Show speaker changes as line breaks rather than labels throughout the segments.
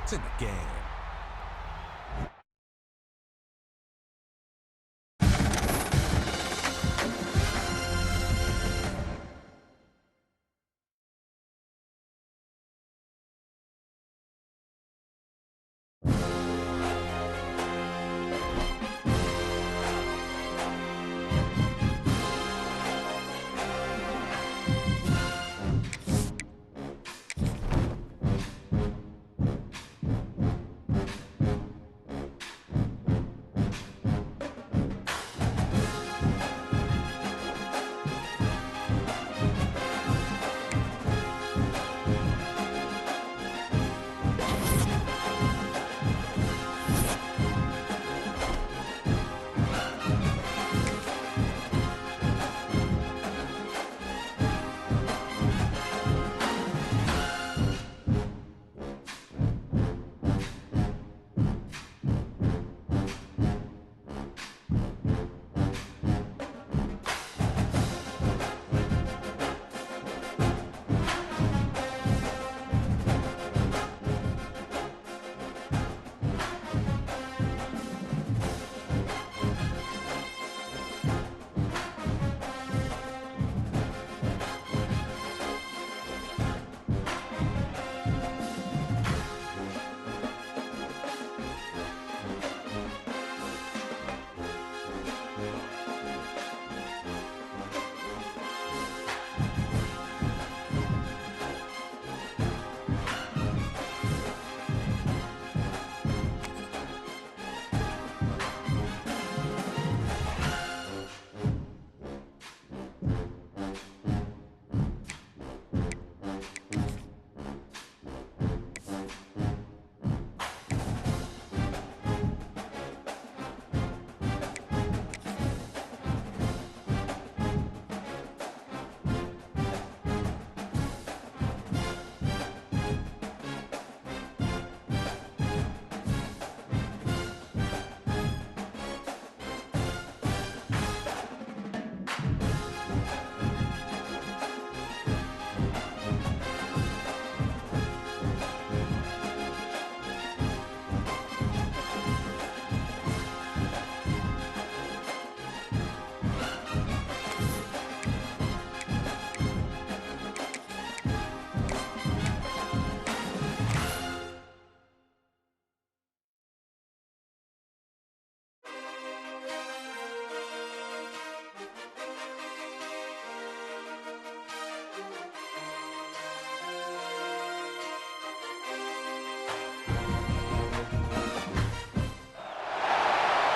It's in the game.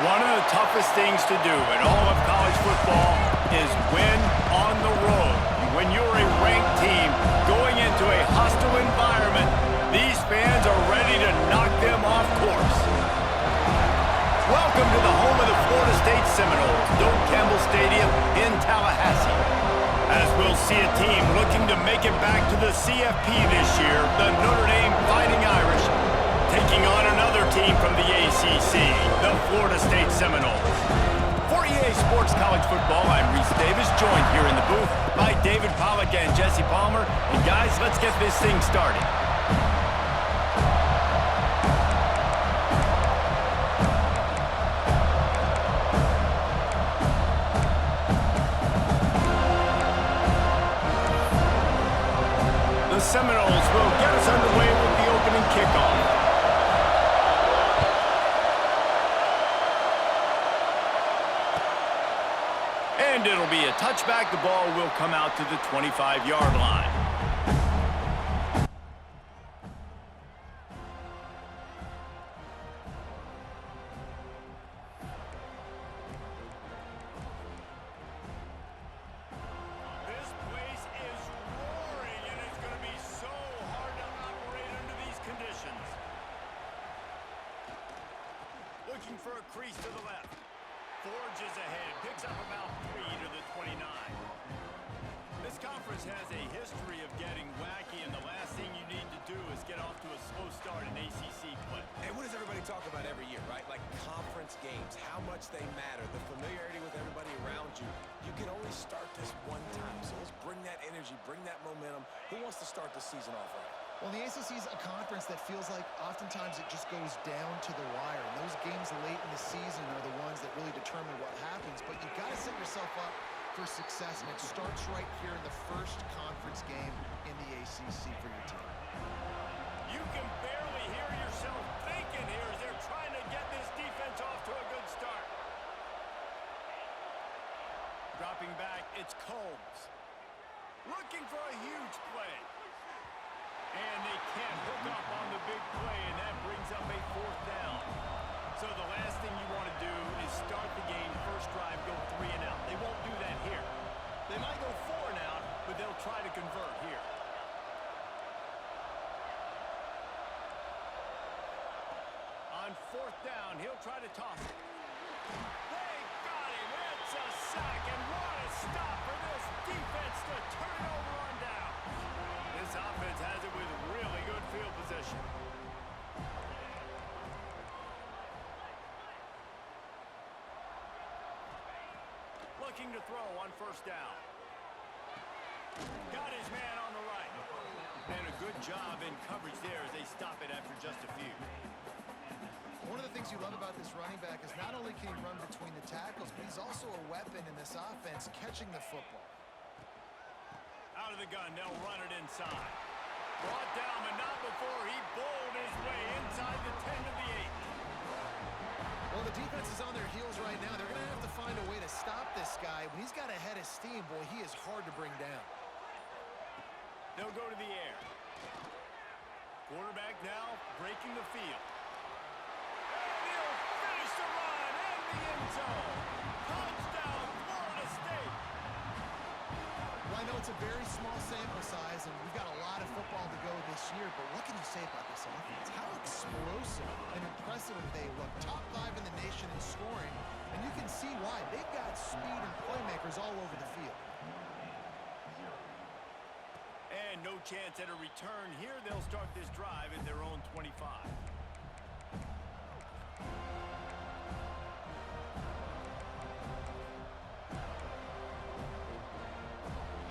One of the toughest things to do in all of college football is win on the road. When you're a ranked team going into a hostile environment, these fans are ready to knock them off course. Welcome to the home of the Florida State Seminoles, Doak Campbell Stadium in Tallahassee. As we'll see a team looking to make it back to the CFP this year, the Notre Dame Fighting Irish, taking on another team from the ACC, the Florida State Seminoles. For EA Sports College Football, I'm Reese Davis, joined here in the booth by David Pollack and Jesse Palmer. And guys, let's get this thing started. The Seminoles will get us underway with the opening kickoff. And it'll be a touchback. The ball will come out to the 25-yard line. This place is roaring, and it's going to be so hard to operate under these conditions. Looking for a crease to the left. Forges ahead, picks up about 3 to the 29. This conference has a history of getting wacky, and the last thing you need to do is get off to a slow start in ACC play.
And what does everybody talk about every year, right? Like conference games, how much they matter, the familiarity with everybody around you. You can only start this one time, so let's bring that energy, bring that momentum. Who wants to start the season off right?
Well, the ACC is a conference that feels like oftentimes it just goes down to the wire. And those games late in the season are the ones that really determine what happens. But you've got to set yourself up for success, and it starts right here in the first conference game in the ACC for your team.
You can barely hear yourself thinking here as they're trying to get this defense off to a good start. Dropping back, it's Combs. Looking for a huge play. And they can't hook up on the big play, and that brings up a fourth down. So the last thing you want to do is start the game, first drive, go 3 and out. They won't do that here. They might go 4 and out, but they'll try to convert here. On fourth down, he'll try to toss it. They got him. It's a sack, and what a stop for this defense to turn it over on down. This offense has it with really good field position. Looking to throw on first down. Got his man on the right. And a good job in coverage there as they stop it after just a few.
One of the things you love about this running back is not only can he run between the tackles, but he's also a weapon in this offense, catching the football.
Out of the gun, they'll run it inside. Brought down, but not before he bowled his way inside the 10 to the 8.
Well, the defense is on their heels right now. They're going to have to find a way to stop this guy. When he's got a head of steam, boy, he is hard to bring down.
They'll go to the air. Quarterback now breaking the field. And he'll finish the run in the end zone. Touchdown, Florida State.
Well, I know it's a very small sample size, and we've got a lot of football to go this year, but what can you say about this offense? How explosive and impressive they look. Top 5 in the nation in scoring, and you can see why. They've got speed and playmakers all over the field.
And no chance at a return here. They'll start this drive at their own 25.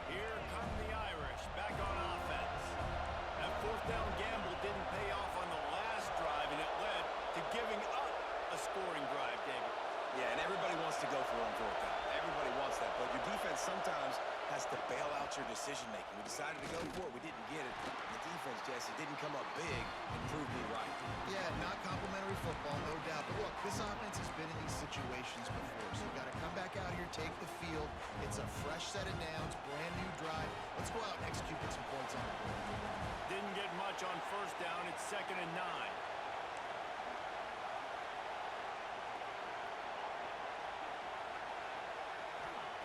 Here come the Irish back on offense. That fourth down gamble didn't pay off on the last drive, and it led to giving up a scoring drive, David.
Yeah, and everybody wants to go for it on fourth down. Everybody wants that, but your defense sometimes has to bail out your decision-making. We decided to go for it. We didn't get it. The defense, Jesse, didn't come up big and prove me right.
Yeah, not complimentary football, no doubt. But look, this offense has been in these situations before, so you've got to come back out here, take the field. It's a fresh set of downs, brand new drive. Let's go out and execute, get some points on the board.
Didn't get much on first down. It's 2nd and 9.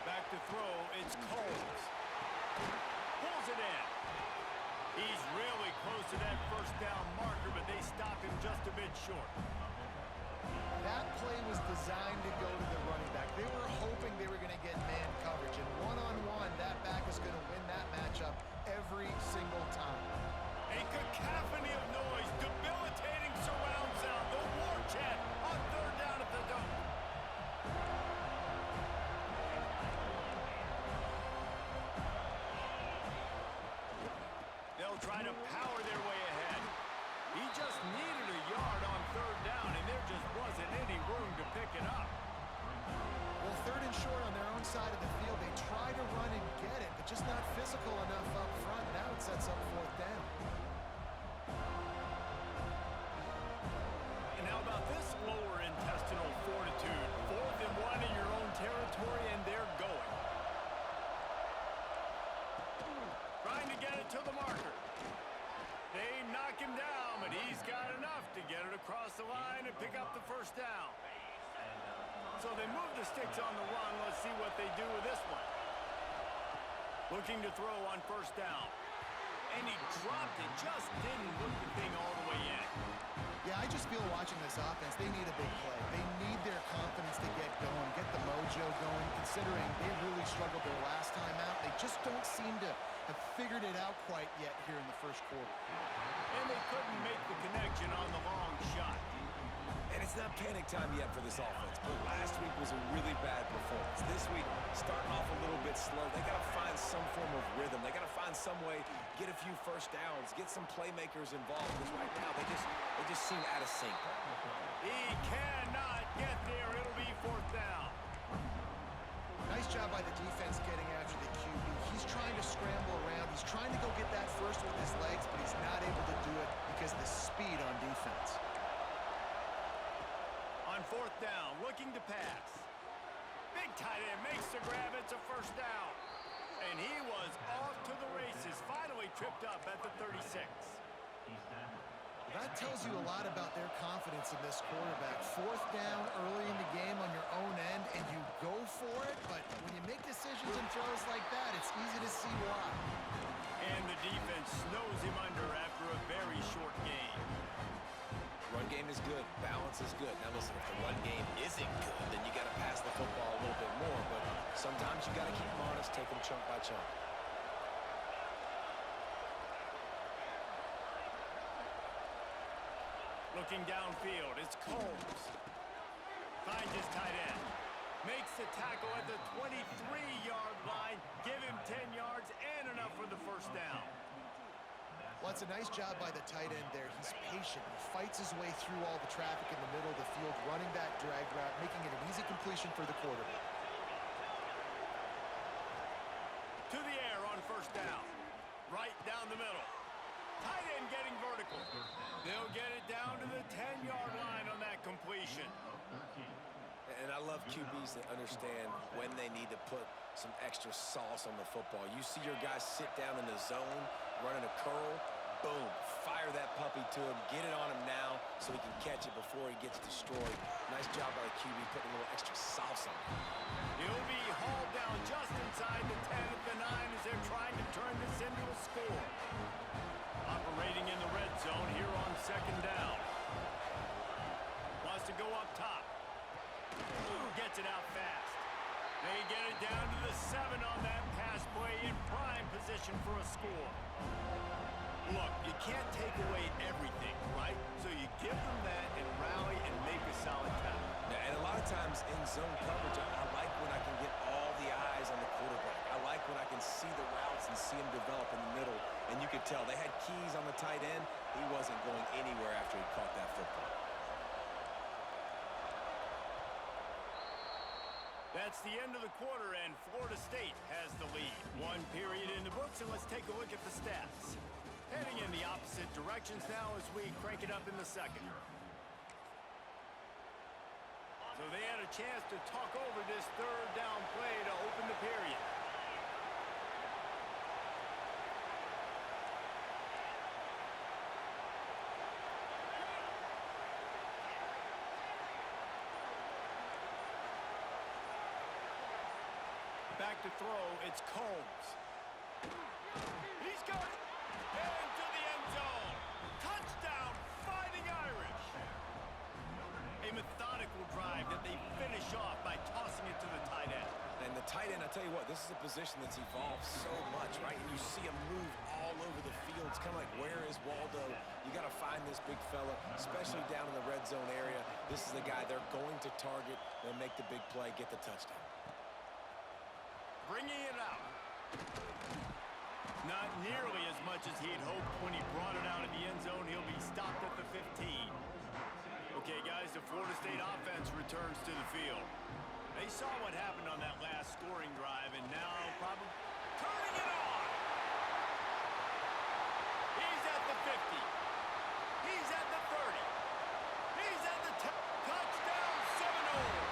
Back to throw, it's Combs. Pulls it in. He's really close to that first down marker, but they stop him just a bit short.
That play was designed to go to the running back. They were hoping they were going to get man coverage, and one-on-one, that back is going to win that matchup every single time.
A cacophony of noise, debilitating surround sound, the war chant on third down at the Dome. They'll try to power their way ahead. He just needed a yard on third down, and there just wasn't any room to pick it up.
Well, 3rd and short on their own side of the field. They try to run and get it, but just not physical enough up front. Now it sets up 4th down.
And how about this lower intestinal fortitude? 4th and 1 in your own territory, and they're going. Trying to get it to the marker. They knock him down, but he's got enough to get it across the line and pick up the first down. So they move the sticks on the run. Let's see what they do with this one. Looking to throw on first down. And he dropped it, just didn't hook the thing all the way in.
Yeah, I just feel watching this offense, they need a big play. They need their confidence to get going, get the mojo going, considering they really struggled their last time out. They just don't seem to have figured it out quite yet here in the first quarter.
And they couldn't make the connection on the long shot.
And it's not panic time yet for this offense, but last week was a really bad performance. This week, starting off a little bit slow. They got to find some form of of rhythm. They got to find some way, get a few first downs, get some playmakers involved. Because right now, they just seem out of sync.
He cannot get there. It'll be fourth down.
Nice job by the defense getting after the QB. He's trying to scramble around. He's trying to go get that first with his legs, but he's not able to do it because of the speed on defense.
On fourth down, looking to pass. Big tight end makes the grab. It's a first down. And he was off to the races. Finally tripped up at the 36.
That tells you a lot about their confidence in this quarterback. Fourth down early in the game on your own end, and you go for it, but when you make decisions and throws like that, it's easy to see why.
And the defense snows him under after a very short game.
Run game is good. Balance is good. Now listen, if the run game isn't good, then you got to pass the football a little bit more, but sometimes you got to keep them honest, take them chunk by chunk.
Looking downfield, it's Combs. Finds his tight end. Makes the tackle at the 23-yard line. Give him 10 yards and enough for the first down.
Well, it's a nice job by the tight end there. He's patient. He fights his way through all the traffic in the middle of the field, running that drag route, making it an easy completion for the quarterback.
To the air on first down. Right down the middle. Tight end getting vertical. They'll get it down to the 10-yard line on that completion.
And I love QBs that understand when they need to put some extra sauce on the football. You see your guys sit down in the zone, running a curl, boom, fire that puppy to him, get it on him now so he can catch it before he gets destroyed. Nice job by the QB putting a little extra sauce on it.
He'll be hauled down just inside the 10 at the 9 as they're trying to turn this into a score. Operating in the red zone here on second down. Wants to go up top. Gets it out fast. They get it down to the 7 on that pass play in prime position for a score. Look, you can't take away everything, right? So you give them that and rally and make a solid tackle.
Yeah, and a lot of times in zone coverage, I like when I can get all the eyes on the quarterback. I like when I can see the routes and see him develop in the middle. And you could tell they had keys on the tight end. He wasn't going anywhere after he caught that football.
That's the end of the quarter, and Florida State has the lead. One period in the books, and let's take a look at the stats. Heading in the opposite directions now as we crank it up in the second. So they had a chance to talk over this third down play to open the period. Back to throw, it's Combs. He's got it! Into the end zone! Touchdown, Fighting Irish! A methodical drive that they finish off by tossing it to the tight end.
And the tight end, I tell you what, this is a position that's evolved so much, right? And you see him move all over the field. It's kind of like, where is Waldo? You got to find this big fella, especially down in the red zone area. This is the guy they're going to target. They'll make the big play, get the touchdown.
Bringing it out. Not nearly as much as he'd hoped when he brought it out of the end zone. He'll be stopped at the 15. Okay, guys, the Florida State offense returns to the field. They saw what happened on that last scoring drive, and now probably turning it on. He's at the 50. He's at the 30. He's at the touchdown, Seminoles.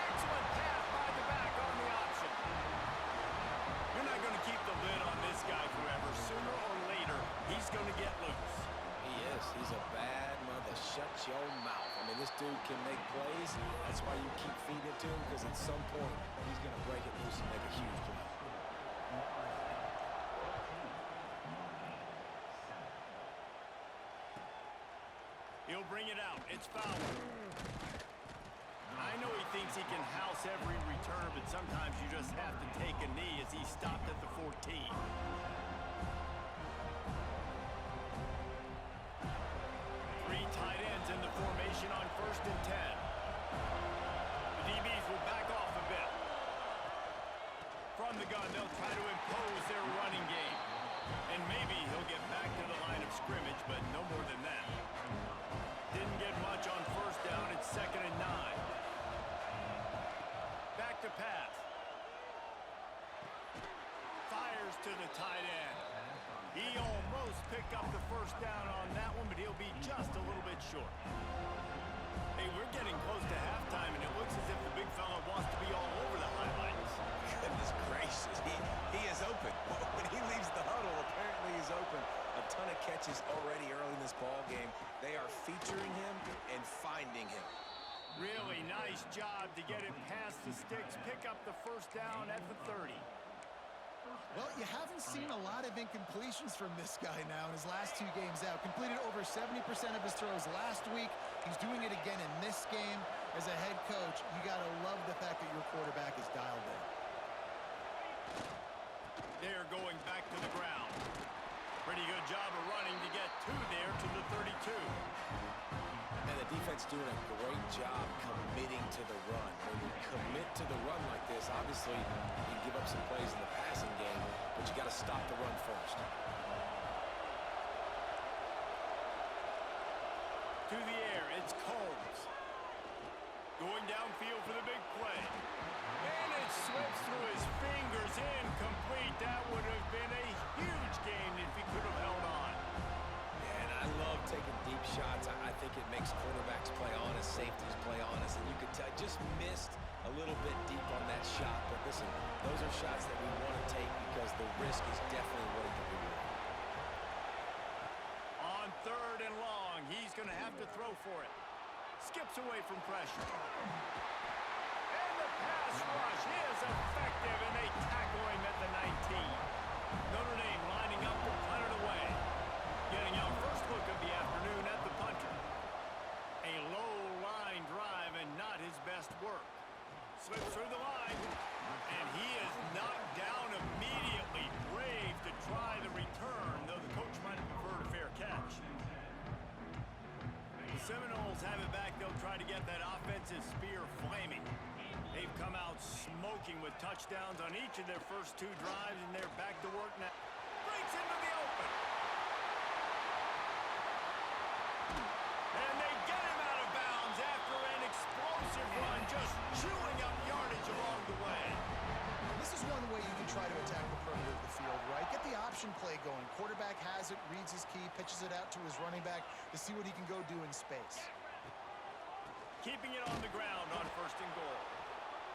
Excellent pass by the back on the option. You're not going to keep the lid on this guy forever. Sooner or later, he's going to get loose.
He is. He's a bad mother. Shut your mouth. I mean, this dude can make plays. That's why you keep feeding it to him, because at some point, he's going to break it loose and make a huge play.
He'll bring it out. It's Fowler. I know he thinks he can house every return, but sometimes you just have to take a knee as he stopped at the 14. Three tight ends in the formation on 1st and 10. The DBs will back off a bit. From the gun run. They'll try to impose their running game. And maybe he'll get back to the line of scrimmage, but no more than that. Didn't get much on first down. It's 2nd and 9. Back to pass. Fires to the tight end. He almost picked up the first down on that one, but he'll be just a little bit short. Hey, we're getting close to halftime, and it looks as if the big fella wants to be all over the highlights.
Goodness gracious, he is open. When he leaves the huddle, apparently he's open. A ton of catches already early in this ball game. They are featuring him and finding him.
Really nice job to get it past the sticks, pick up the first down at the 30.
Well, you haven't seen a lot of incompletions from this guy now in his last 2 games out. Completed over 70% of his throws last week. He's doing it again in this game. As a head coach, you got to love the fact that your quarterback is dialed in.
They're going back to the ground. Pretty good job of running to get 2 there to the 32.
And the defense doing a great job committing to the run. When you commit to the run like this, obviously you can give up some plays in the passing game, but you got to stop the run first.
To the air, it's Combs. Going downfield for the big play. And it slips through his fingers, incomplete. That would have been a huge gain if he could have held on.
And I love taking deep shots. I think it makes quarterbacks play honest, safeties play honest, and you could tell just missed a little bit deep on that shot. But listen, those are shots that we want to take because the risk is definitely worth the reward.
On 3rd and long, he's going to have to throw for it. Skips away from pressure. And the pass rush is effective, and they tackle him at the 19. Notre Dame lining up to punt it away. Getting our first look of the afternoon at the punter. A low line drive and not his best work. Slips through the line, and he is knocked down immediately. Brave to try the return, though the coach might have preferred a fair catch. The Seminoles have it back. They'll try to get that offensive spear flaming. They've come out smoking with touchdowns on each of their first 2 drives, and they're back to work now. Breaks into the open. And they get him out of bounds after an explosive run, just chewing up yardage along the way.
This is one way you can try to attack the perimeter of the field, right? Get the option play going. Quarterback has it, reads his key, pitches it out to his running back to see what he can go do in space.
Keeping it on the ground on 1st and goal.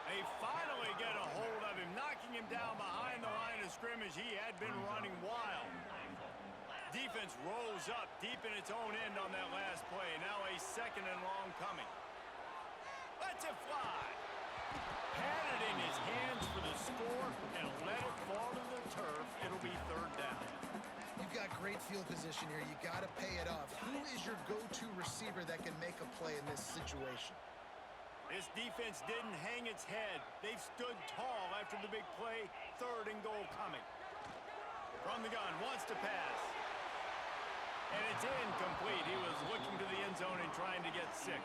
They finally get a hold of him, knocking him down behind the line of scrimmage. He had been running wild. Defense rose up deep in its own end on that last play. Now a 2nd and long coming. Lets it fly. Had it in his hands for the score and let it fall to the turf. It'll be 3rd down.
You've got great field position here. You got to pay it off. Who is your go-to receiver that can make a play in this situation?
This defense didn't hang its head. They've stood tall after the big play. 3rd and goal coming. From the gun, wants to pass. And it's incomplete. He was looking to the end zone and trying to get 6.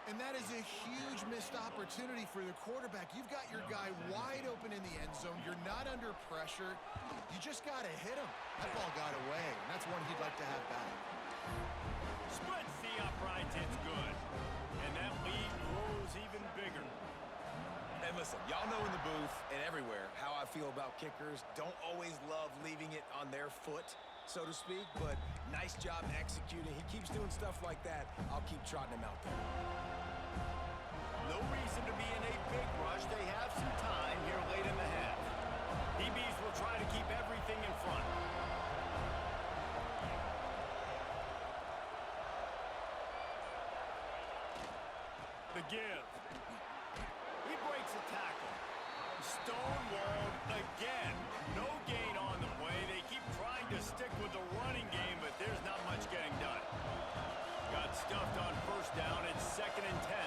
And that is a huge missed opportunity for the quarterback. You've got your guy wide open in the end zone. You're not under pressure. You just got to hit him. That ball got away, and that's one he'd like to have back.
Splits the uprights. It's good. And that lead grows even bigger.
And listen, y'all know in the booth and everywhere how I feel about kickers. Don't always love leaving it on their foot, so to speak, but nice job executing. He keeps doing stuff like that. I'll keep trotting him out there.
No reason to be in a big rush. They have some time here late in the half. DBs will try to keep everything in front. The give. He breaks a tackle. Stonewalled again. No gain on the play. They keep trying to stick with the running game, but there's not much getting done. Got stuffed on 1st down. It's 2nd and 10.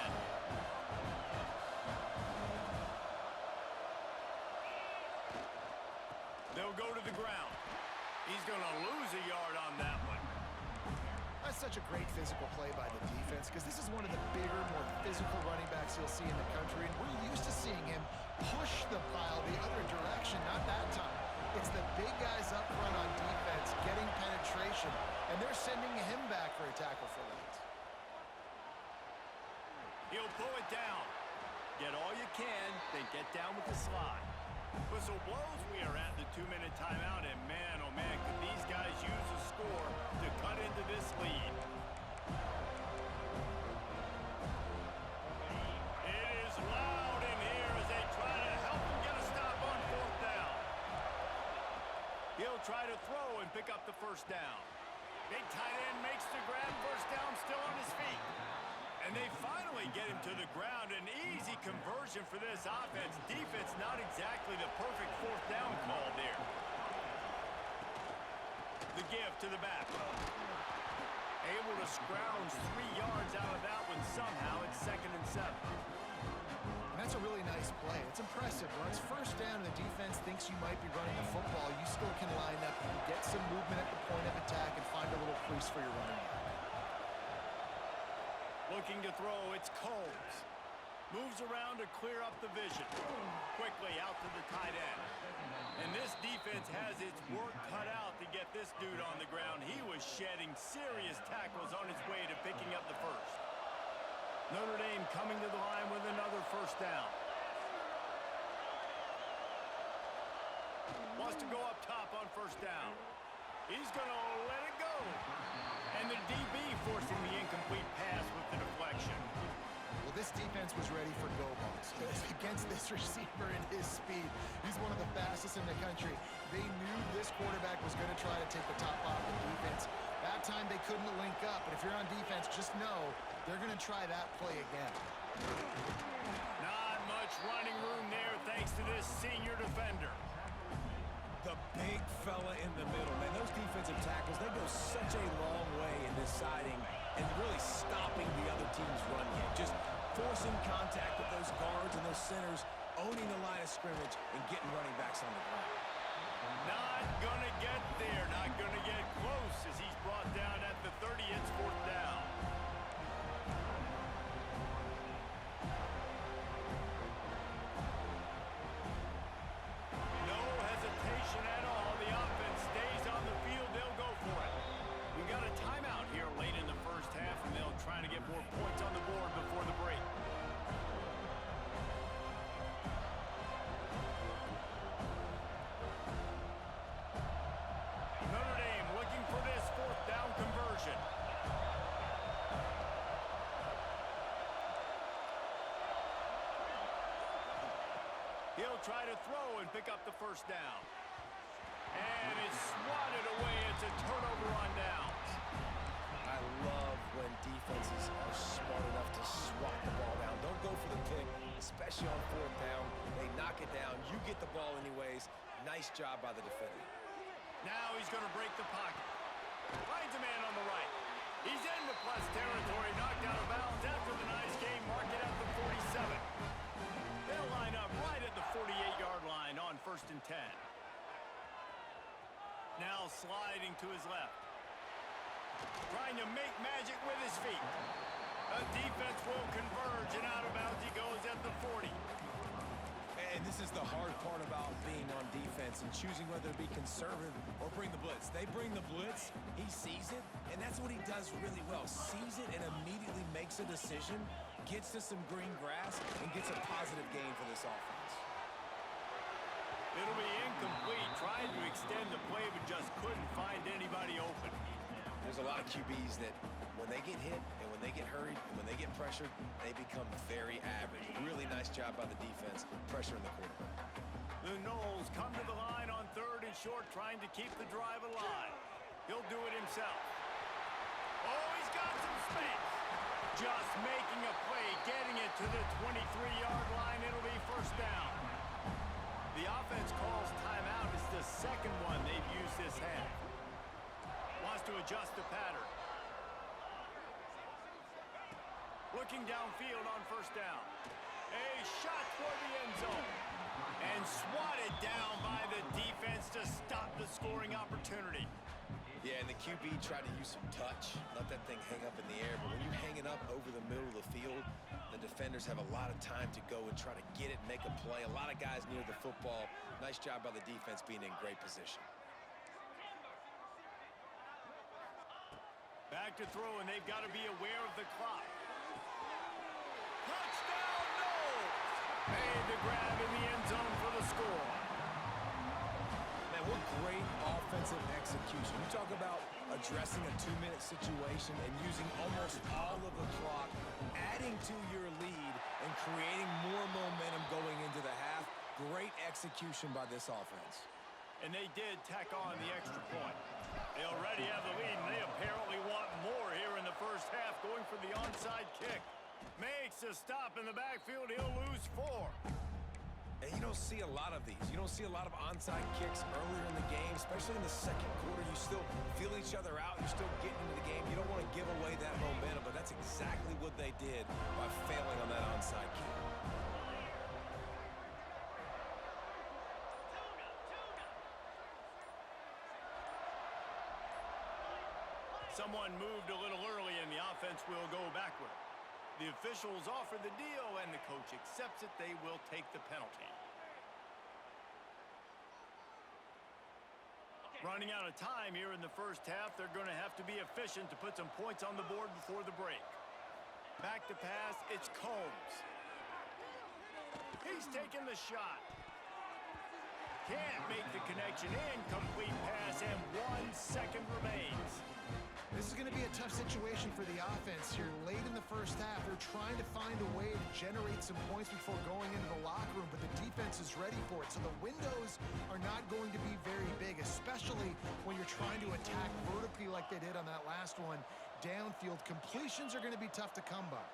They'll go to the ground. He's going to lose a yard on that one.
That's such a great physical play by the defense because this is one of the bigger, more physical running backs you'll see in the country, and we're used to seeing him push the pile the other direction, not that time. It's the big guys up front on defense getting penetration, and they're sending him back for a tackle for loss.
He'll pull it down. Get all you can, then get down with the slide. Whistle blows, we are at the 2-minute timeout, and man, oh man, could these guys use a score to cut into this lead. It is loud in here as they try to help him get a stop on 4th down. He'll try to throw and pick up the 1st down. Big tight end makes the grab, 1st down, still on his feet. And they finally get him to the ground. An easy conversion for this offense. Defense not exactly the perfect 4th down call there. The give to the back. Able to scrounge 3 yards out of that one somehow. It's 2nd and 7.
And that's a really nice play. It's impressive. When it's 1st down and the defense thinks you might be running the football, you still can line up and get some movement at the point of attack and find a little crease for your running back.
Looking to throw, it's Combs. Moves around to clear up the vision. Quickly out to the tight end. And this defense has its work cut out to get this dude on the ground. He was shedding serious tackles on his way to picking up the 1st. Notre Dame coming to the line with another 1st down. Wants to go up top on 1st down. He's going to let it go. And the DB forcing the incomplete pass with the deflection.
Well, this defense was ready for go balls. Against this receiver and his speed, he's one of the fastest in the country. They knew this quarterback was going to try to take the top off the defense. That time they couldn't link up, but if you're on defense, just know they're going to try that play again.
Not much running room there thanks to this senior defender.
The big fella in the middle. Man, those defensive tackles, they go such a long way in this siding and really stopping the other team's run game. Just forcing contact with those guards and those centers, owning the line of scrimmage, and getting running backs on the ground.
Not gonna get there, not gonna get close as he's brought down at the 30. It's 4th down. No hesitation at all. The offense stays on the field. They'll go for it. We got a timeout here late in the 1st half, and they'll try to get more points on the board before the break. Notre Dame looking for this 4th down conversion. He'll try to throw and pick up the 1st down. And it's swatted away. It's a turnover on downs.
I love when defenses are smart enough to swat the ball down. Don't go for the pick, especially on 4th down. They knock it down. You get the ball anyways. Nice job by the defender.
Now he's going to break the pocket. Finds a man on the right. He's in the plus territory, knocked out of bounds after the nice game. Mark it at the 47. They'll line up right at the 48-yard line on 1st and 10. Now sliding to his left. Trying to make magic with his feet. A defense will converge, and out of bounds he goes at the 40.
And this is the hard part about being on defense and choosing whether to be conservative or bring the blitz. They bring the blitz, he sees it, and that's what he does really well. Sees it and immediately makes a decision, gets to some green grass, and gets a positive gain for this offense.
It'll be incomplete. Tried to extend the play, but just couldn't find anybody open.
There's a lot of QBs that when they get hit and when they get hurried and when they get pressured, they become very average. Really nice job by the defense, pressuring the quarterback.
The Noles come to the line on 3rd and short, trying to keep the drive alive. He'll do it himself. Oh, he's got some space. Just making a play, getting it to the 23-yard line. It'll be 1st down. The offense calls timeout. It's the 2nd one they've used this half. Wants to adjust the pattern. Looking downfield on 1st down. A shot toward the end zone. And swatted down by the defense to stop the scoring opportunity.
Yeah, and the QB tried to use some touch, let that thing hang up in the air. But when you hang it up over the middle of the field, the defenders have a lot of time to go and try to get it and make a play. A lot of guys near the football. Nice job by the defense being in great position.
Back to throw, and they've got to be aware of the clock. Touchdown, no! Made the grab in the end zone for the score.
Man, what great offensive execution. You talk about addressing a 2-minute situation and using almost all of the clock, adding to your lead and creating more momentum going into the half. Great execution by this offense.
And they did tack on the extra point. They already have the lead, and they apparently want more here in the first half, going for the onside kick. Makes a stop in the backfield. He'll lose 4.
And you don't see a lot of these. You don't see a lot of onside kicks earlier in the game, especially in the second quarter. You still feel each other out. You're still getting into the game. You don't want to give away that momentum, but that's exactly what they did by failing on that onside kick.
Someone moved a little early, and the offense will go backward. The officials offer the deal, and the coach accepts it. They will take the penalty. Running out of time here in the first half, they're going to have to be efficient to put some points on the board before the break. Back to pass, it's Combs. He's taking the shot. Can't make the connection. Incomplete pass, and 1 second remains.
This is going to be a tough situation for the offense here. Late in the first half, they're trying to find a way to generate some points before going into the locker room, but the defense is ready for it. So the windows are not going to be very big, especially when you're trying to attack vertically like they did on that last one. Downfield completions are going to be tough to come by.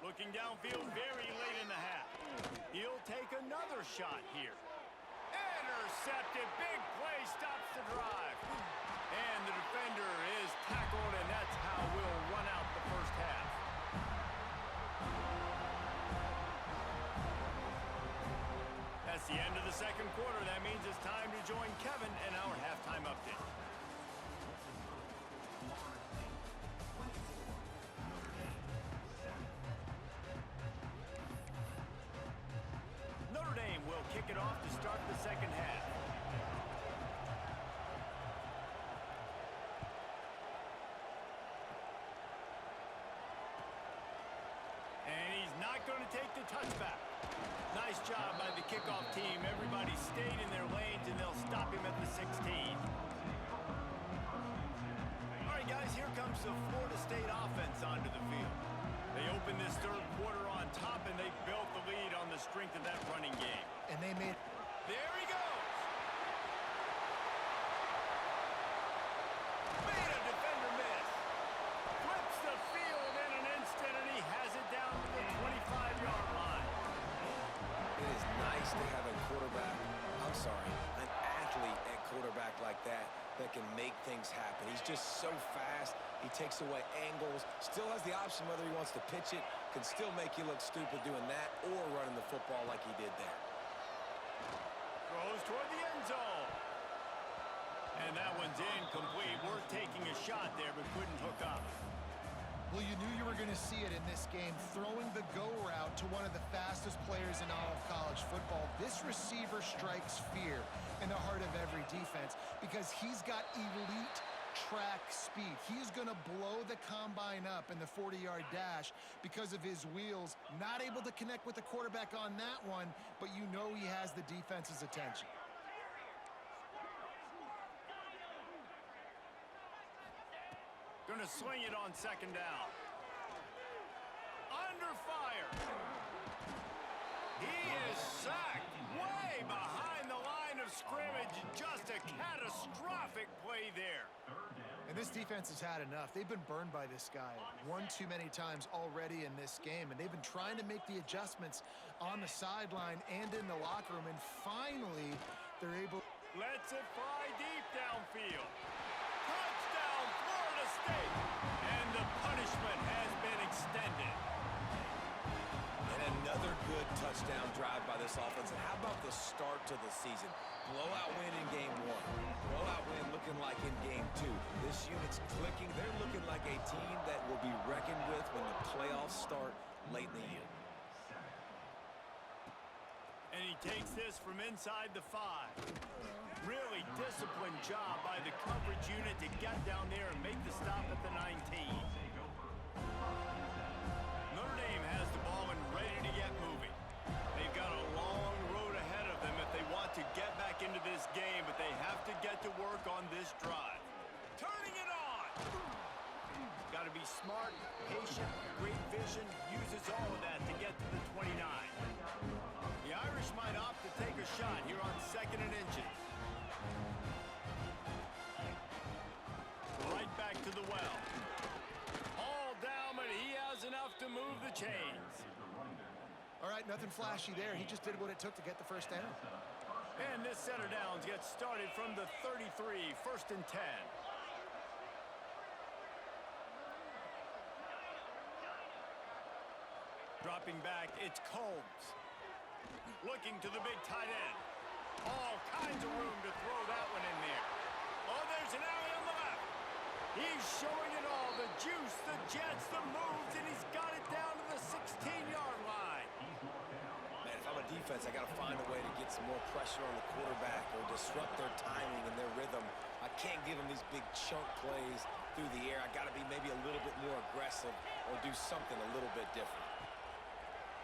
Looking downfield very late in the half. He'll take another shot here. Intercepted. Big play, stops the drive. And the defender is tackled, and that's how we'll run out the first half. That's the end of the second quarter. That means it's time to join Kevin in our halftime update. Notre Dame will kick it off to start the second half. And he's not going to take the touchback. Nice job by the kickoff team. Everybody stayed in their lanes, and they'll stop him at the 16. All right, guys, here comes the Florida State offense onto the field. They opened this third quarter on top, and they built the lead on the strength of that running game.
And they made...
There he goes! Made a defender miss. Flips the field in an instant, and he has it down to the 25-yard line.
It is nice to have a an athlete at quarterback like that can make things happen. He's just so fast. He takes away angles, still has the option whether he wants to pitch it, can still make you look stupid doing that or running the football like he did there.
Throws toward the end zone. And that one's incomplete. Worth taking a shot there, but couldn't hook up.
Well, you knew you were going to see it in this game, throwing the go route to one of the fastest players in all of college football. This receiver strikes fear in the heart of every defense because he's got elite track speed. He's going to blow the combine up in the 40-yard dash because of his wheels. Not able to connect with the quarterback on that one, but you know he has the defense's attention.
Going to swing it on second down. Under fire. He is sacked way behind the line of scrimmage. Just a catastrophic play there.
And this defense has had enough. They've been burned by this guy one too many times already in this game, and they've been trying to make the adjustments on the sideline and in the locker room, and finally they're able...
Lets it fly deep downfield. Touchdown, Florida State! And the punishment has been extended.
And another good touchdown drive by this this offense. And how about the start to the season? Blowout win in game 1. Blowout win looking like in game 2. This unit's clicking. They're looking like a team that will be reckoned with when the playoffs start late in the year.
And he takes this from inside the 5. Really disciplined job by the coverage unit to get down there and make the stop at the 19. Notre Dame has the ball and ready to get moving. They've got a long road ahead of them if they want to get back into this game, but they have to get to work on this drive. Turning it on! Got to be smart, patient, great vision, uses all of that to get to the 29. The Irish might opt to take a shot here on 2nd and inches. Right back to the well. All down, but he has enough to move the chains.
All right, nothing flashy there. He just did what it took to get the first down.
And this set of downs gets started from the 33, 1st and 10. Dropping back, it's Combs. Looking to the big tight end. All kinds of room to throw that one in there. Oh, there's an alley on the left. He's showing it all. The juice, the jets, the moves, and he's got it down to the 16-yard line.
Man, if I'm a defense, I got to find a way to get some more pressure on the quarterback or disrupt their timing and their rhythm. I can't give them these big chunk plays through the air. I got to be maybe a little bit more aggressive or do something a little bit different.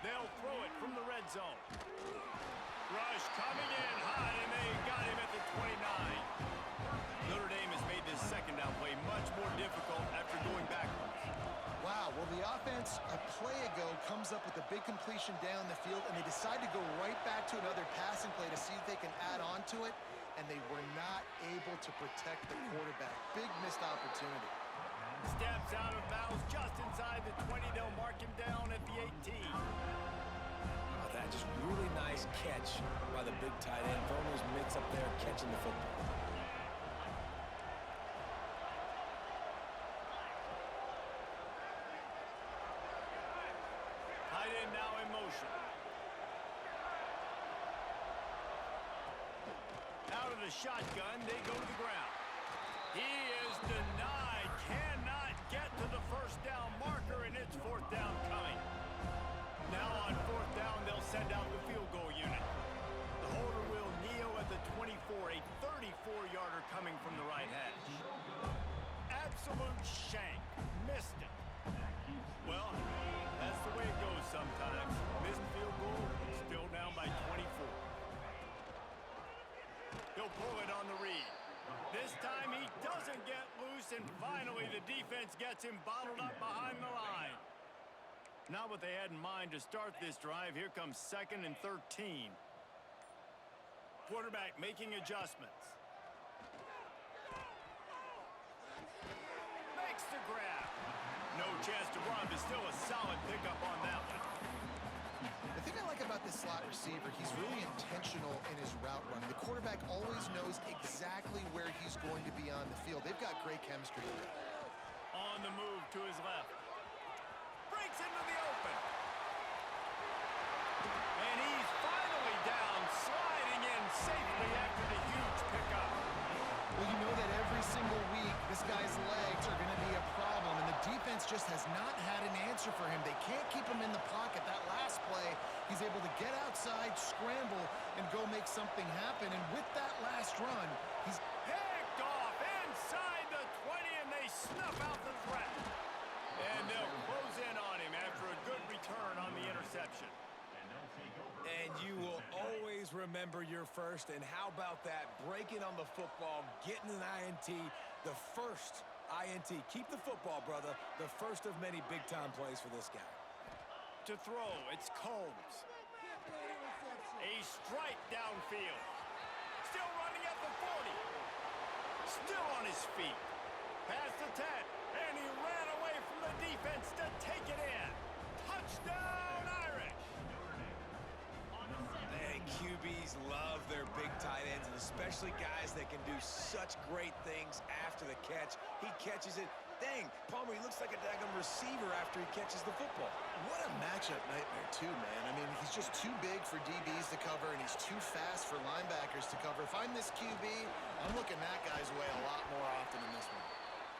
They'll throw it from the red zone. Rush coming in high, and they got him at the 29. Notre Dame has made this second down play much more difficult after going backwards.
Wow, well, the offense a play ago comes up with a big completion down the field, and they decide to go right back to another passing play to see if they can add on to it, and they were not able to protect the quarterback. Big missed opportunity.
Steps out of bounds just inside the 20. They'll mark him down at the 18.
Oh, that just really nice catch by the big tight end. Throwing those mitts up there, catching the football.
Tight end now in motion. Out of the shotgun, they go to the ground. He is denied. Cannot get to the first down marker, and it's 4th down coming. Now on 4th down, they'll send out the field goal unit. The holder will kneel at the 24, a 34-yarder coming from the right hash. Absolute shank. Missed it. Well, that's the way it goes sometimes. Missed field goal, still down by 24. He'll pull it on the read. This time he doesn't get loose, and finally the defense gets him bottled up behind the line. Not what they had in mind to start this drive. Here comes 2nd and 13. Quarterback making adjustments. Makes the grab. No chance to run, but still a solid pickup on that one.
The thing I like about this slot receiver, he's really intentional in his route running. The quarterback always knows exactly where he's going to be on the field. They've got great chemistry together.
On the move to his left. Breaks into the open. And he's finally down, sliding in safely after the huge pickup.
Well, you know that every single week, this guy's legs are going to be a problem, and the defense just has not had an answer for him. They can't keep him in the pocket. That last play, he's able to get outside, scramble, and go make something happen. And with that last run, he's
Picked off inside the 20, and they snuff out the threat. And they'll close in on him after a good return on the interception.
And you will always remember your first, and how about that? Breaking on the football, getting an INT, the first INT. Keep the football, brother. The first of many big-time plays for this guy.
To throw, it's Combs. A strike downfield. Still running at the 40. Still on his feet. Past the 10, and he ran away from the defense to take it in. Touchdown, Irish!
Man, QBs love their big tight ends, and especially guys that can do such great things after the catch. He catches it. Dang, Palmer, he looks like a daggum receiver after he catches the football.
what a matchup nightmare, too, man. I mean, he's just too big for DBs to for linebackers to cover. If I'm this QB, I'm looking that guy's way a lot more often than this one.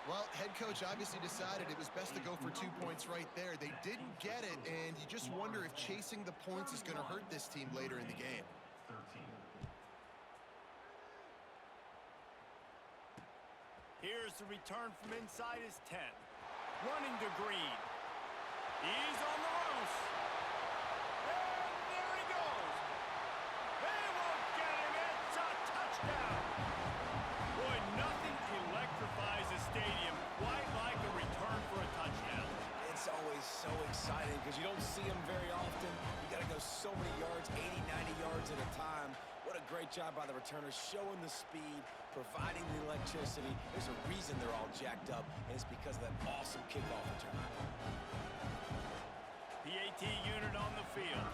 Well, head coach obviously decided it was best to go for 2 points right there. They didn't get it, and you just wonder if chasing the points is going to hurt this team later in the game.
13. Here's the return from inside his 10. Running to Green. He's on the loose. And there he goes. They won't get him. It's a touchdown. Boy, nothing electrifies a stadium quite like a return for a touchdown.
It's always so exciting because you don't see them very often. You got to go so many yards, 80, 90 yards at a time. What a great job by the returners, showing the speed, providing the electricity. There's a reason they're all jacked up, and it's because of that awesome kickoff return.
PAT unit on the field.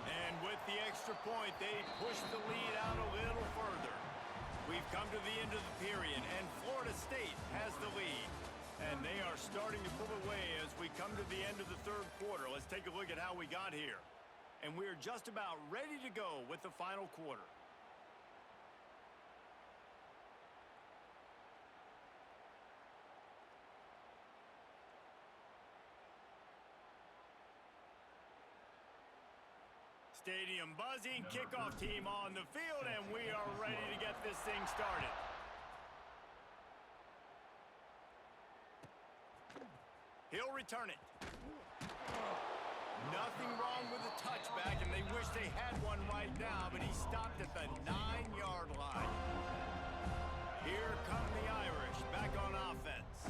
And with the extra point, they push the lead out a little further. We've come to the end of the period, and Florida State has the lead. And they are starting to pull away as we come to the end of the third quarter. Let's take a look at how we got here. And we're just about ready to go with the final quarter. Stadium buzzing, kickoff team on the field, and we are ready to get this thing started. He'll return it. Nothing wrong with the touchback, and they wish they had one right now, but he stopped at the 9-yard line. Here come the Irish back on offense.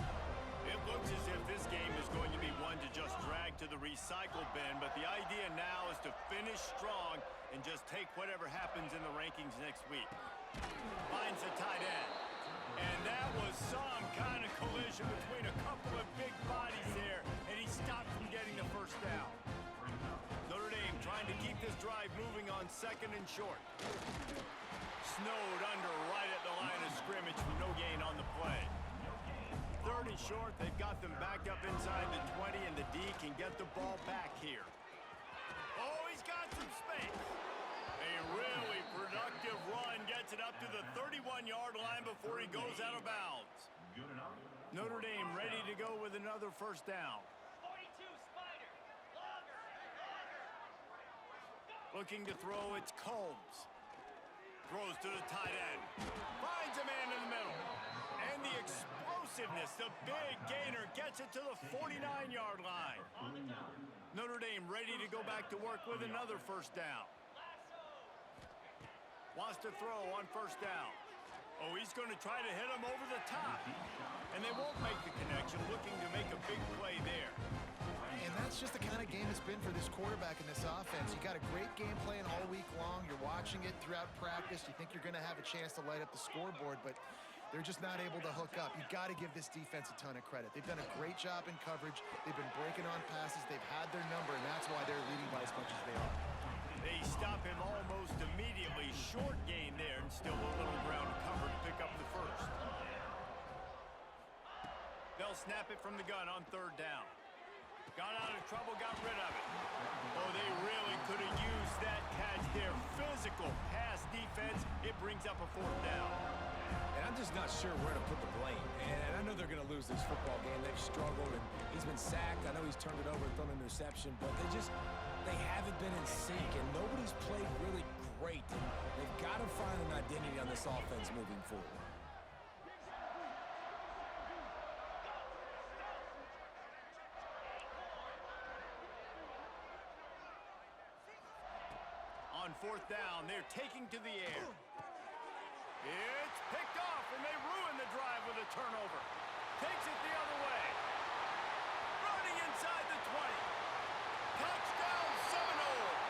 It looks as if this game is going to be one to just drag to the recycle bin, but the idea now is to finish strong and just take whatever happens in the rankings next week. Finds a tight end. And that was some kind of collision between a couple of big bodies there, and he stopped from getting the first down. Notre Dame trying to keep this drive moving on 2nd and short. Snowed under right at the line of scrimmage for no gain on the play. 3rd and short, they've got them backed up inside the 20, and the D can get the ball back here. Oh, he's got some space. A really productive run gets it up to the 31-yard line before he goes out of bounds. Notre Dame ready to go with another first down.
42, Spider. Longer.
Looking to throw, it's Combs. Throws to the tight end. Finds a man in the middle. And the explosiveness, the big gainer, gets it to the 49-yard line. Notre Dame ready to go back to work with another first down. Wants to throw on first down. Oh, he's going to try to hit him over the top. And they won't make the connection, looking to make a big play there.
And that's just the kind of game it's been for this quarterback in this offense. You got a great game plan all week long. You're watching it throughout practice. You think you're going to have a chance to light up the scoreboard, but they're just not able to hook up. You've got to give this defense a ton of credit. They've done a great job in coverage. They've been breaking on passes. They've had their number, and that's why they're leading by as much as they are.
They stop him almost immediately. Short gain there, and still a little ground to cover to pick up the first. They'll snap it from the gun on 3rd down. Got out of trouble, got rid of it. Oh, they really could have used that catch there. Physical pass defense. It brings up a 4th down.
And I'm just not sure where to put the blame. And I know they're going to lose this football game. They've struggled, and he's been sacked. I know he's turned it over and thrown an interception, but they haven't been in sync, and nobody's played really great. And they've got to find an identity on this offense moving forward.
On 4th down, they're taking to the air. It's picked off, and they ruin the drive with a turnover. Takes it the other way. Running inside the 20. Touchdown, Seminoles.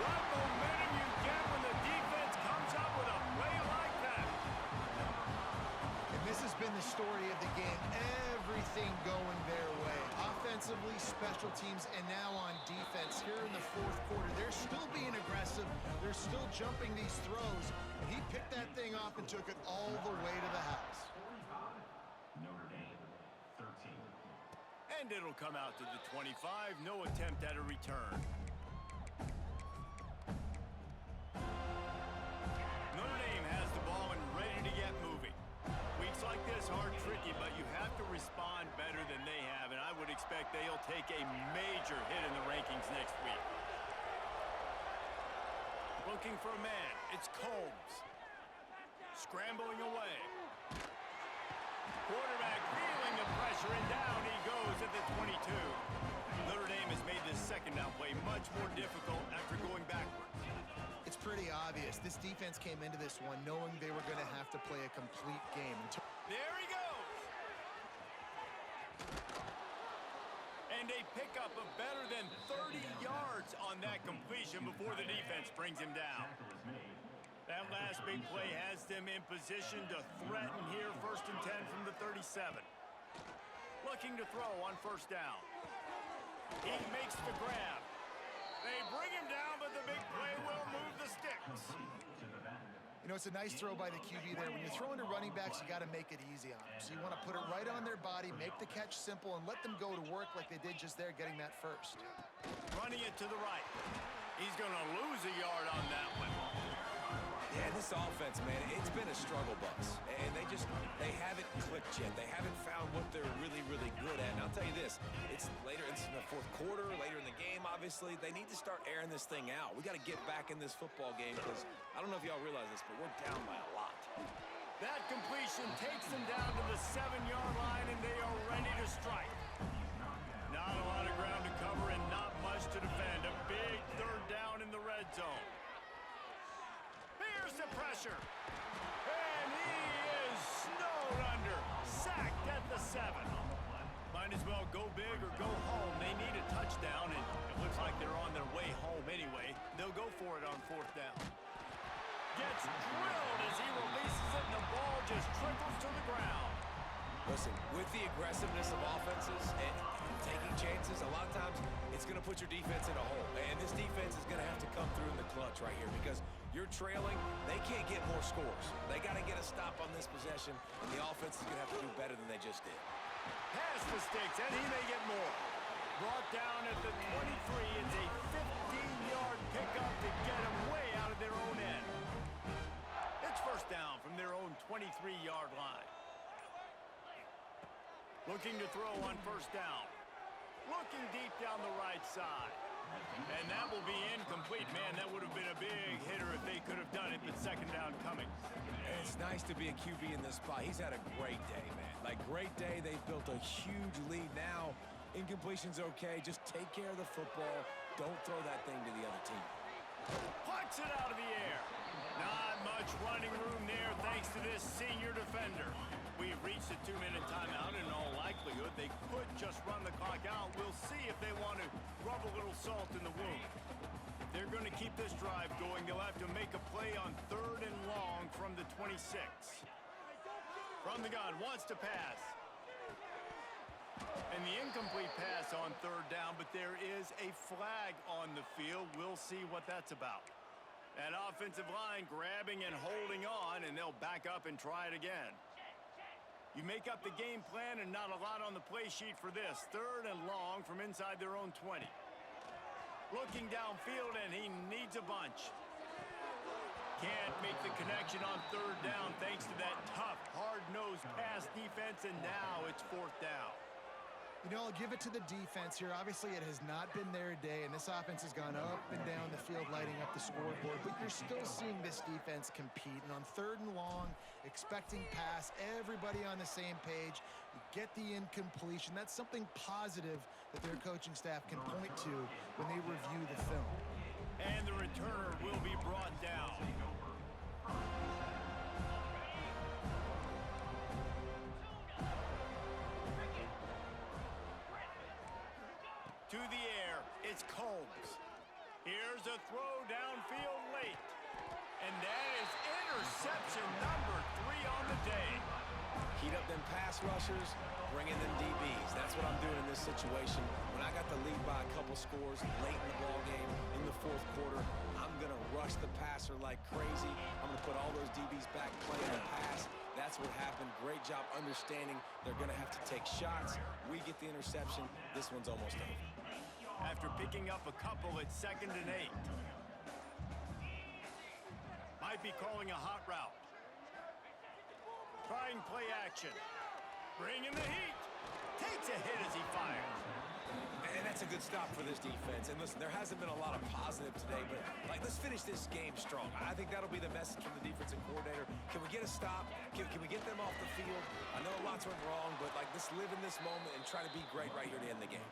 What momentum you get when the defense comes up with a play like that.
And this has been the story of the game. Everything going their way. Offensively, special teams, and now on defense here in the 4th quarter. They're still being aggressive. They're still jumping these throws. And he picked that thing off and took it all the way to the house.
Notre Dame, 13. And it'll come out to the 25. No attempt at a return. take a major hit in the rankings next week. Looking for a man. It's Combs. Scrambling away. Quarterback feeling the pressure, and down he goes at the 22. Notre Dame has made this second down play much more difficult after going backwards.
It's pretty obvious. This defense came into this one knowing they were going to have to play a complete game.
There he goes. And a pickup of better than 30 yards on that completion before the defense brings him down. That last big play has them in position to threaten here, 1st and 10 from the 37. Looking to throw on 1st down. He makes the grab. They bring him down, but the big play will move the sticks.
You know, it's a nice throw by the QB there. When you're throwing to running backs, you got to make it easy on them. So you want to put it right on their body, make the catch simple, and let them go to work like they did just there, getting that first.
Running it to the right. He's going to lose a yard on that one.
Yeah, this offense, man, it's been a struggle bus. And they haven't clicked yet. They haven't found what they're really, really good at. And I'll tell you this, it's later in the 4th quarter, later in the game, obviously. They need to start airing this thing out. We got to get back in this football game because I don't know if y'all realize this, but we're down by a lot.
That completion takes them down to the 7-yard line, and they are ready to strike. Not a lot of ground to cover and not much to defend. A big 3rd down in the red zone. Here's the pressure. And he is snowed under. Sacked at the 7. Might as well go big or go home. They need a touchdown, and it looks like they're on their way home anyway. They'll go for it on 4th down. Gets drilled as he releases it, and the ball just trickles to the ground.
Listen, with the aggressiveness of offenses and taking chances, a lot of times it's going to put your defense in a hole. And this defense is going to have to come through in the clutch right here because you're trailing. They can't get more scores. They got to get a stop on this possession, and the offense is going to have to do better than they just did.
Pass the sticks, and he may get more. Brought down at the 23. It's a 15-yard pickup to get them way out of their own end. It's 1st down from their own 23-yard line. Looking to throw on 1st down. Looking deep down the right side. And that will be incomplete. Man, that would have been a big hitter if they could have done it, but 2nd down coming.
And it's nice to be a QB in this spot. He's had a great day, man. Like, great day. They've built a huge lead now. Incompletion's okay. Just take care of the football. Don't throw that thing to the other team.
Plucks it out of the air. Not much running room there thanks to this senior defender. We've reached a 2-minute timeout. In all likelihood, they could just run the clock out. We'll see if they want to rub a little salt in the wound. If they're going to keep this drive going, they'll have to make a play on 3rd and long from the 26. From the gun, wants to pass. And the incomplete pass on 3rd down, but there is a flag on the field. We'll see what that's about. That offensive line grabbing and holding on, and they'll back up and try it again. You make up the game plan and not a lot on the play sheet for this. 3rd and long from inside their own 20. Looking downfield, and he needs a bunch. Can't make the connection on 3rd down thanks to that tough, hard-nosed pass defense, and now it's 4th down.
You know, I'll give it to the defense here. Obviously, it has not been their day, and this offense has gone up and down the field lighting up the scoreboard, but you're still seeing this defense compete. And on 3rd and long, expecting pass, everybody on the same page, you get the incompletion. That's something positive that their coaching staff can point to when they review the film.
And the returner will be brought down. To the air, it's Combs. Here's a throw downfield late. And that is interception number 3 on the day.
Heat up them pass rushers, bring in them DBs. That's what I'm doing in this situation. When I got the lead by a couple scores late in the ballgame, in the 4th quarter, I'm going to rush the passer like crazy. I'm going to put all those DBs back playing the pass. That's what happened. Great job understanding they're going to have to take shots. We get the interception. This one's almost over.
After picking up a couple at 2nd and 8. Might be calling a hot route. Trying play action. Bringing the heat. Takes a hit as he fires.
And that's a good stop for this defense. And listen, there hasn't been a lot of positive today, but let's finish this game strong. I think that'll be the message from the defensive coordinator. Can we get a stop? Can we get them off the field? I know lots went wrong, but let's live in this moment and try to be great right here to end the game.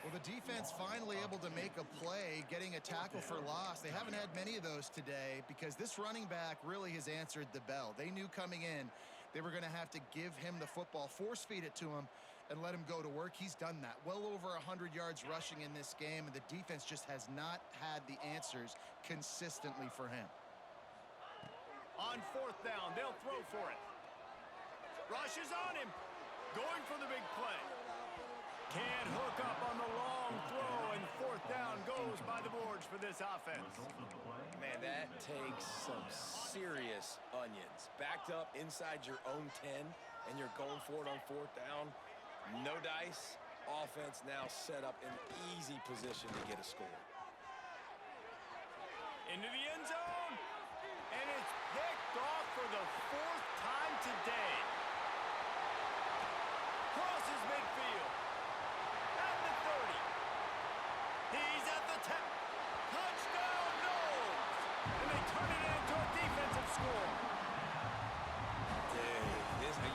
Well, the defense finally able to make a play, getting a tackle for loss. They haven't had many of those today because this running back really has answered the bell. They knew coming in they were going to have to give him the football, force feed it to him, and let him go to work. He's done that. Well over 100 yards rushing in this game, and the defense just has not had the answers consistently for him.
On fourth down, they'll throw for it. Rush is on him. Going for the big play. Can't hook up on the long throw, and fourth down goes by the boards for this offense.
Man, that takes some serious onions. Backed up inside your own 10, and you're going for it on fourth down. No dice. Offense now set up in easy position to get a score.
Into the end zone. And it's picked off for the fourth time today. Crosses midfield. At the 30. He's at the 10. Touchdown, Knowles. And they turn it into a defensive score.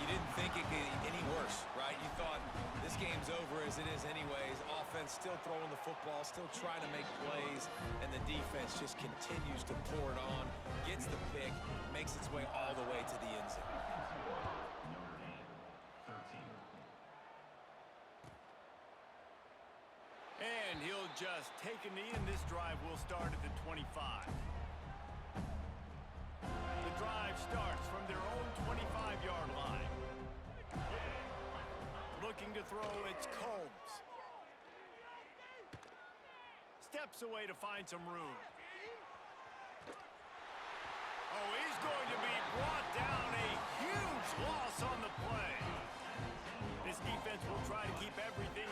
You didn't think it could get any worse, right? You thought this game's over as it is anyways. Offense still throwing the football, still trying to make plays, and the defense just continues to pour it on, gets the pick, makes its way all the way to the end zone.
And he'll just take a knee, and this drive will start at the 25. The drive starts from their own 25-yard line. Looking to throw, it's Combs. Steps away to find some room. Oh, he's going to be brought down. A huge loss on the play. This defense will try to keep everything